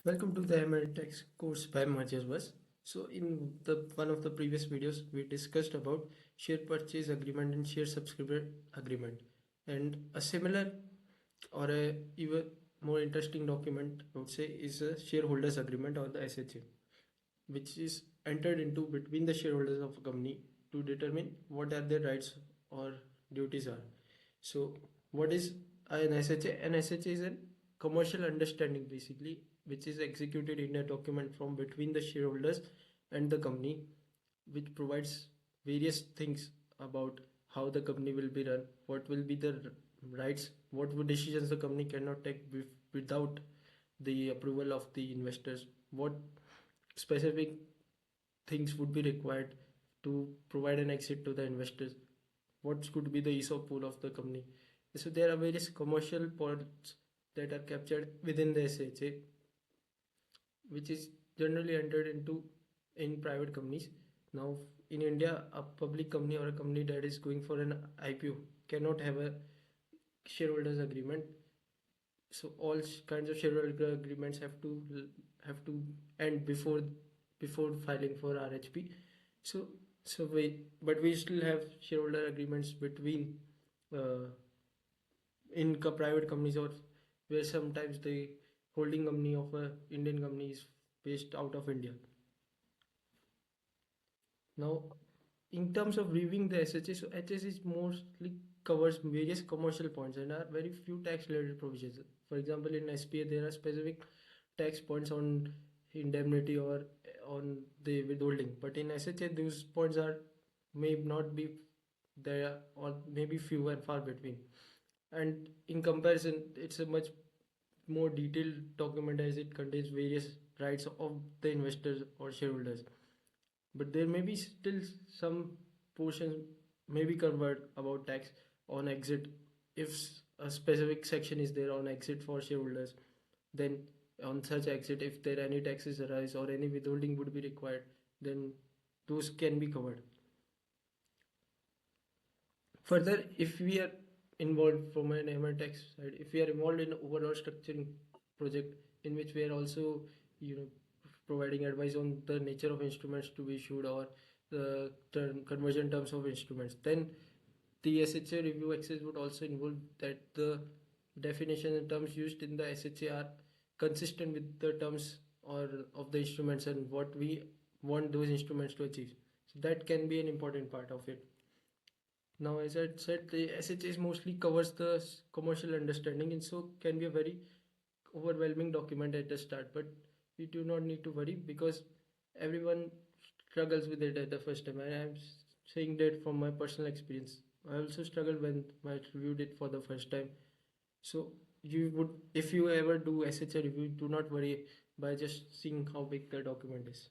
Welcome to the ML course by Majas. So in the one of the previous videos, we discussed about share purchase agreement and share subscriber agreement, and a similar or a even more interesting document I would say is a shareholders agreement or the SHA, which is entered into between the shareholders of a company to determine what are their rights or duties are. So what is an SHA? An SHA is a commercial understanding basically, which is executed in a document from between the shareholders and the company, which provides various things about how the company will be run, what will be the rights, what decisions the company cannot take without the approval of the investors, what specific things would be required to provide an exit to the investors, what could be the ESOP pool of the company. So there are various commercial points that are captured within the SHA, which is generally entered into in private companies. Now in India, a public company or a company that is going for an IPO cannot have a shareholders agreement. So all kinds of shareholder agreements have to end before filing for RHP. But we still have shareholder agreements between uh, in private companies, or where sometimes the holding company of a Indian company is based out of India. Now, in terms of reviewing the SHA, so HSA mostly covers various commercial points and are very few tax related provisions. For example, in SPA there are specific tax points on indemnity or on the withholding, but in SHA those points are may not be there or maybe few and far between. And in comparison, it's a much more detailed document as it contains various rights of the investors or shareholders, but there may be still some portions may be covered about tax on exit. If a specific section is there on exit for shareholders, then on such exit, if there any taxes arise or any withholding would be required, then those can be covered. Further, if we are involved from an ML tax side, if we are involved in overall structuring project in which we are also, providing advice on the nature of instruments to be issued or the conversion terms of instruments, then the SHA review access would also involve that the definition and terms used in the SHA are consistent with the terms or of the instruments and what we want those instruments to achieve. So that can be an important part of it. Now, as I said, the SHA mostly covers the commercial understanding, and so can be a very overwhelming document at the start. But we do not need to worry because everyone struggles with it at the first time. And I'm saying that from my personal experience. I also struggled when I reviewed it for the first time. So you would, if you ever do SHA review, do not worry by just seeing how big the document is.